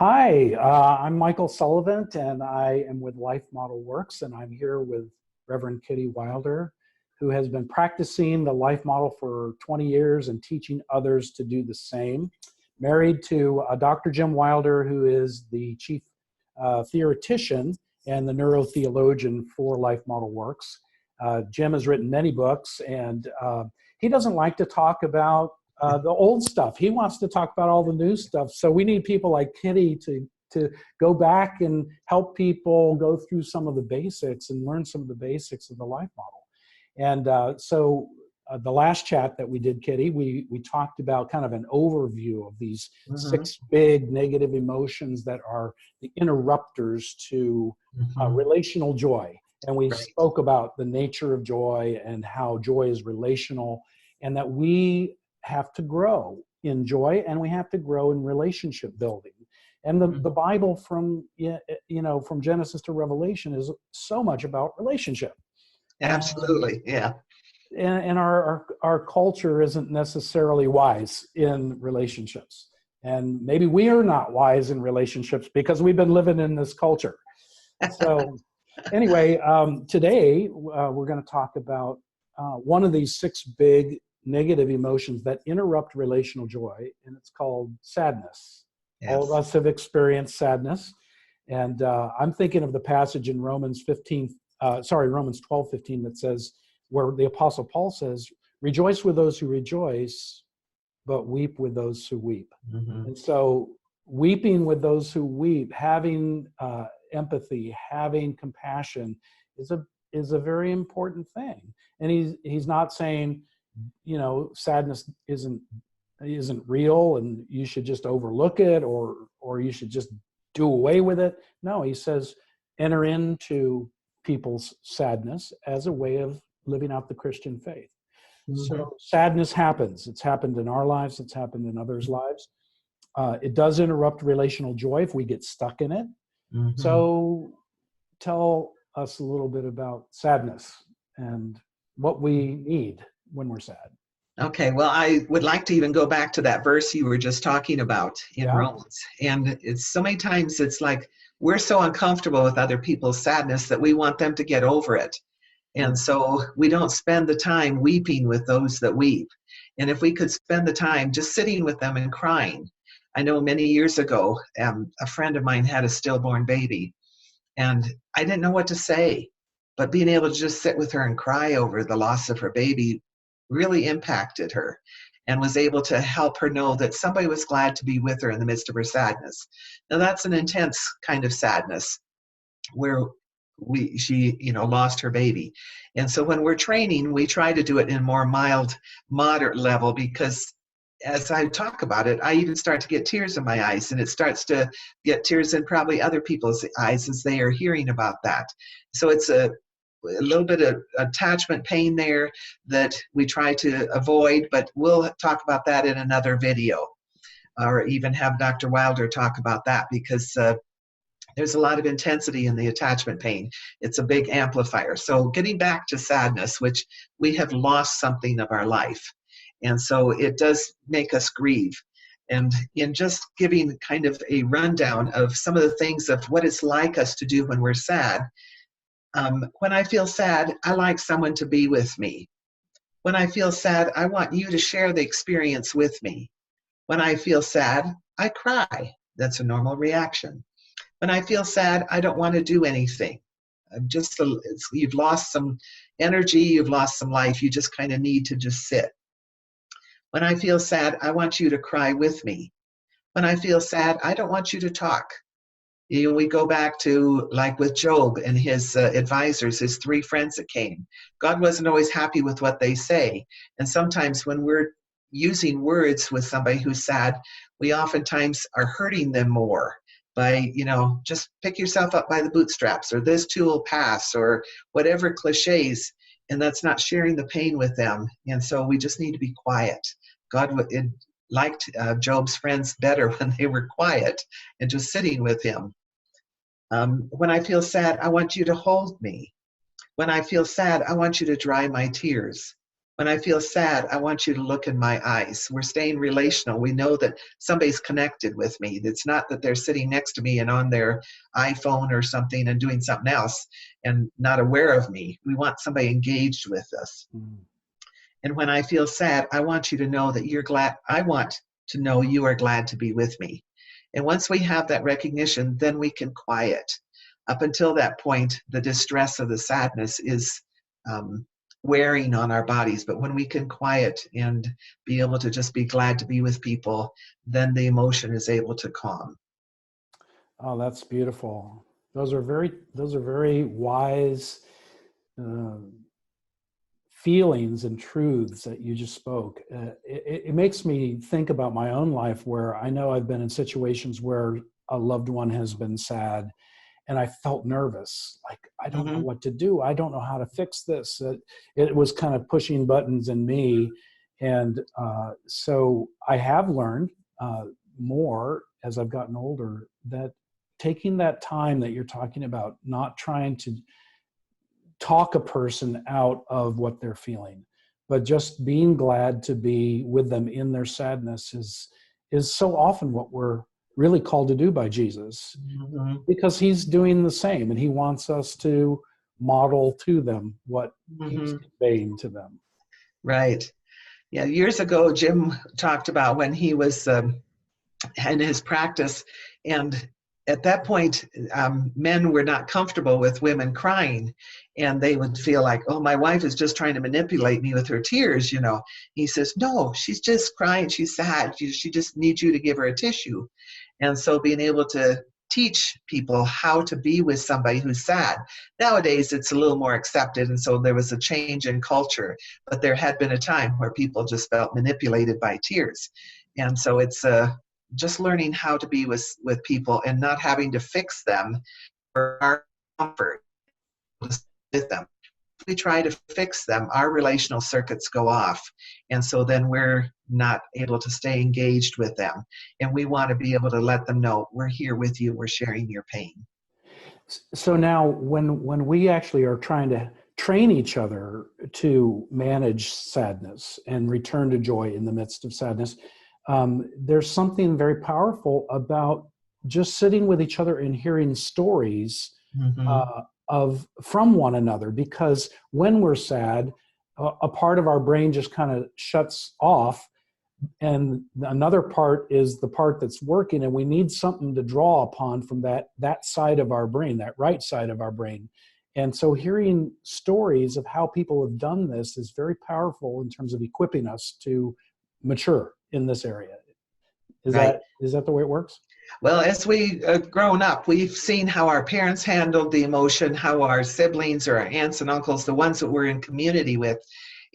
Hi, I'm Michael Sullivant, and I am with Life Model Works, and I'm here with Reverend Kitty Wilder, who has been practicing the life model for 20 years and teaching others to do the same. Married to Dr. Jim Wilder, who is the chief theoretician and the neurotheologian for Life Model Works. Jim has written many books, and he doesn't like to talk about the old stuff. He wants to talk about all the new stuff. So we need people like Kitty to go back and help people go through some of the basics and learn some of the basics of the life model. And so the last chat that we did, Kitty, we talked about kind of an overview of these six big negative emotions that are the interrupters to relational joy. And we spoke about the nature of joy and how joy is relational, and that we have to grow in joy and we have to grow in relationship building. And the Bible from Genesis to Revelation is so much about relationship. Absolutely, yeah. And our culture isn't necessarily wise in relationships. And maybe we are not wise in relationships because we've been living in this culture. So anyway, today we're going to talk about one of these six big negative emotions that interrupt relational joy, and it's called sadness. Yes. All of us have experienced sadness, and I'm thinking of the passage in Romans 12:15 that says, where the Apostle Paul says, "Rejoice with those who rejoice, but weep with those who weep." And so, weeping with those who weep, having empathy, having compassion, is a very important thing. And he's not saying, sadness isn't real and you should just overlook it or you should just do away with it. No, he says enter into people's sadness as a way of living out the Christian faith. So sadness happens. It's happened in our lives. It's happened in others' lives. It does interrupt relational joy if we get stuck in it. So tell us a little bit about sadness and what we need when we're sad. Okay, well, I would like to even go back to that verse you were just talking about in Romans. And it's so many times it's like we're so uncomfortable with other people's sadness that we want them to get over it. And so we don't spend the time weeping with those that weep. And if we could spend the time just sitting with them and crying. I know many years ago, a friend of mine had a stillborn baby, and I didn't know what to say. But being able to just sit with her and cry over the loss of her baby really impacted her and was able to help her know that somebody was glad to be with her in the midst of her sadness. Now that's an intense kind of sadness where she lost her baby. And so when we're training, we try to do it in a more mild, moderate level, because as I talk about it, I even start to get tears in my eyes, and it starts to get tears in probably other people's eyes as they are hearing about that. So it's a little bit of attachment pain there that we try to avoid, but we'll talk about that in another video, or even have Dr. Wilder talk about that, because there's a lot of intensity in the attachment pain. It's a big amplifier. So getting back to sadness, which we have lost something of our life. And so it does make us grieve. And in just giving kind of a rundown of some of the things of what it's like us to do when we're sad, when I feel sad, I like someone to be with me. When I feel sad, I want you to share the experience with me. When I feel sad, I cry. That's a normal reaction. When I feel sad, I don't want to do anything. You've lost some energy, you've lost some life, you just kind of need to just sit. When I feel sad, I want you to cry with me. When I feel sad, I don't want you to talk. We go back to, like with Job and his advisors, his three friends that came. God wasn't always happy with what they say. And sometimes when we're using words with somebody who's sad, we oftentimes are hurting them more by, just pick yourself up by the bootstraps, or this too will pass, or whatever cliches. And that's not sharing the pain with them. And so we just need to be quiet. God liked Job's friends better when they were quiet and just sitting with him. When I feel sad, I want you to hold me. When I feel sad, I want you to dry my tears. When I feel sad, I want you to look in my eyes. We're staying relational. We know that somebody's connected with me. It's not that they're sitting next to me and on their iPhone or something and doing something else and not aware of me. We want somebody engaged with us. Mm. And when I feel sad, I want you to know that you're glad. I want to know you are glad to be with me. And once we have that recognition, then we can quiet. Up until that point, the distress of the sadness is wearing on our bodies. But when we can quiet and be able to just be glad to be with people, then the emotion is able to calm. Oh, that's beautiful. Those are very wise feelings and truths that you just spoke. It makes me think about my own life, where I know I've been in situations where a loved one has been sad, and I felt nervous. Like, I don't know what to do. I don't know how to fix this. It was kind of pushing buttons in me. And so I have learned more as I've gotten older, that taking that time that you're talking about, not trying to talk a person out of what they're feeling, but just being glad to be with them in their sadness is so often what we're really called to do by Jesus, because he's doing the same, and he wants us to model to them what he's conveying to them. Right. Yeah. Years ago, Jim talked about when he was in his practice, and at that point, men were not comfortable with women crying, and they would feel like, oh, my wife is just trying to manipulate me with her tears, you know. He says, no, she's just crying. She's sad. She just needs you to give her a tissue. And so being able to teach people how to be with somebody who's sad. Nowadays, it's a little more accepted, and so there was a change in culture. But there had been a time where people just felt manipulated by tears. And so it's just learning how to be with people and not having to fix them for our comfort with them. If we try to fix them, our relational circuits go off. And so then we're not able to stay engaged with them. And we want to be able to let them know, we're here with you, we're sharing your pain. So now when we actually are trying to train each other to manage sadness and return to joy in the midst of sadness, there's something very powerful about just sitting with each other and hearing stories from one another. Because when we're sad, a part of our brain just kind of shuts off, and another part is the part that's working, and we need something to draw upon from that side of our brain, that right side of our brain. And so hearing stories of how people have done this is very powerful in terms of equipping us to mature in this area. Is that the way it works? Well, as we've grown up, we've seen how our parents handled the emotion, how our siblings or our aunts and uncles, the ones that we're in community with.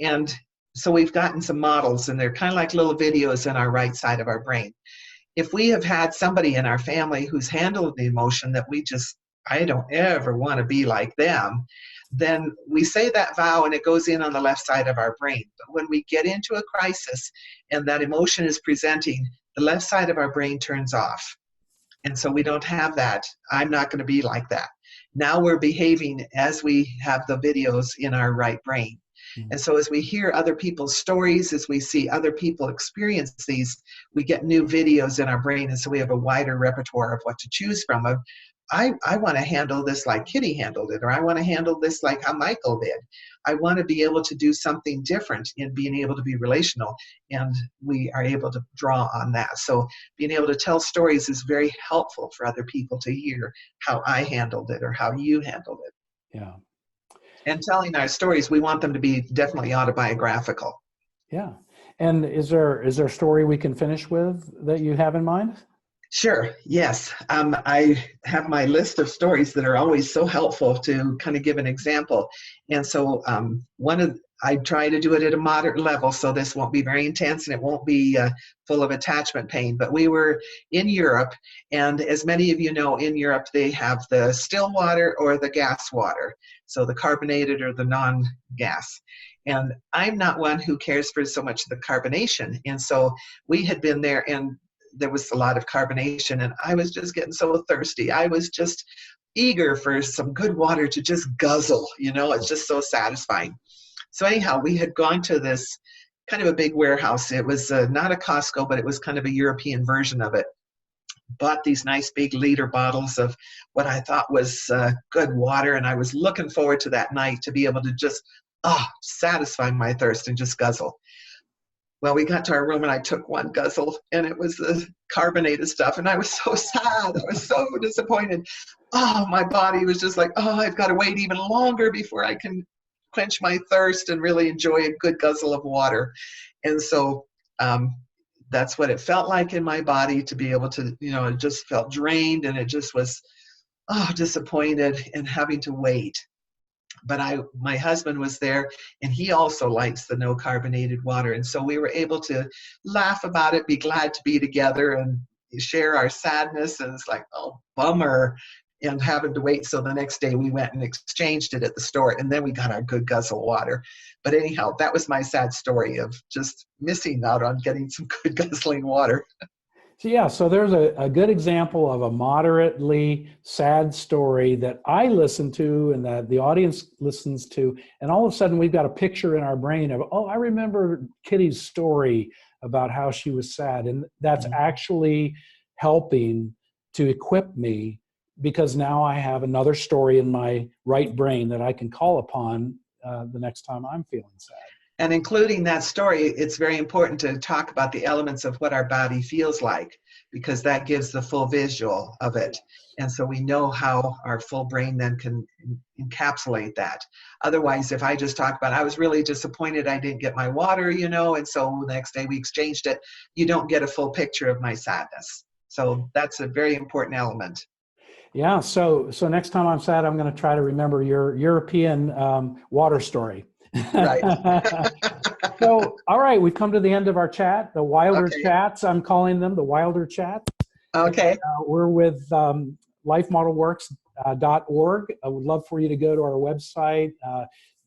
And so we've gotten some models, and they're kind of like little videos in our right side of our brain. If we have had somebody in our family who's handled the emotion that I don't ever want to be like them, then we say that vow and it goes in on the left side of our brain. But when we get into a crisis and that emotion is presenting, the left side of our brain turns off. And so we don't have that. I'm not going to be like that. Now we're behaving as we have the videos in our right brain. And so as we hear other people's stories, as we see other people experience these, we get new videos in our brain. And so we have a wider repertoire of what to choose from. I want to handle this like Kitty handled it, or I want to handle this like how Michael did. I want to be able to do something different in being able to be relational, and we are able to draw on that. So being able to tell stories is very helpful for other people to hear how I handled it or how you handled it. Yeah. And telling our stories, we want them to be definitely autobiographical. Yeah. And is there a story we can finish with that you have in mind? Sure. Yes. I have my list of stories that are always so helpful to kind of give an example. And so I try to do it at a moderate level, so this won't be very intense and it won't be full of attachment pain. But we were in Europe, and as many of you know, in Europe, they have the still water or the gas water. So the carbonated or the non-gas. And I'm not one who cares for so much the carbonation. And so we had been there, and there was a lot of carbonation, and I was just getting so thirsty. I was just eager for some good water to just guzzle, it's just so satisfying. So anyhow, we had gone to this kind of a big warehouse. It was not a Costco, but it was kind of a European version of it. Bought these nice big liter bottles of what I thought was good water, and I was looking forward to that night to be able to just satisfy my thirst and just guzzle. Well, we got to our room and I took one guzzle, and it was the carbonated stuff, and I was so sad. I was so disappointed. Oh, my body was just like, oh, I've got to wait even longer before I can quench my thirst and really enjoy a good guzzle of water. And so that's what it felt like in my body, to be able to, it just felt drained, and it just was, disappointed and having to wait. But my husband was there, and he also likes the no carbonated water. And so we were able to laugh about it, be glad to be together, and share our sadness. And it's like, oh, bummer, and having to wait. So the next day we went and exchanged it at the store, and then we got our good guzzle of water. But anyhow, that was my sad story of just missing out on getting some good guzzling water. So yeah, so there's a good example of a moderately sad story that I listen to and that the audience listens to, and all of a sudden we've got a picture in our brain of, oh, I remember Kitty's story about how she was sad, and that's actually helping to equip me, because now I have another story in my right brain that I can call upon the next time I'm feeling sad. And including that story, it's very important to talk about the elements of what our body feels like, because that gives the full visual of it. And so we know how our full brain then can encapsulate that. Otherwise, if I just talk about, I was really disappointed I didn't get my water, and so the next day we exchanged it, you don't get a full picture of my sadness. So that's a very important element. Yeah, so next time I'm sad, I'm going to try to remember your European water story. Right. So, all right, we've come to the end of our chat, the Wilder Chats. I'm calling them the Wilder Chats. Okay. And, we're with lifemodelworks.org. I would love for you to go to our website.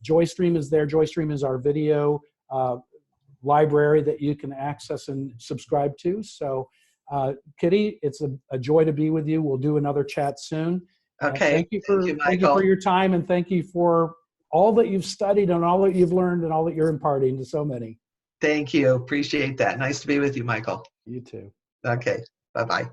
JoyStream is there. JoyStream is our video library that you can access and subscribe to. So, Kitty, it's a joy to be with you. We'll do another chat soon. Okay. Thank you for your time, and thank you for all that you've studied and all that you've learned and all that you're imparting to so many. Thank you. Appreciate that. Nice to be with you, Michael. You too. Okay. Bye-bye.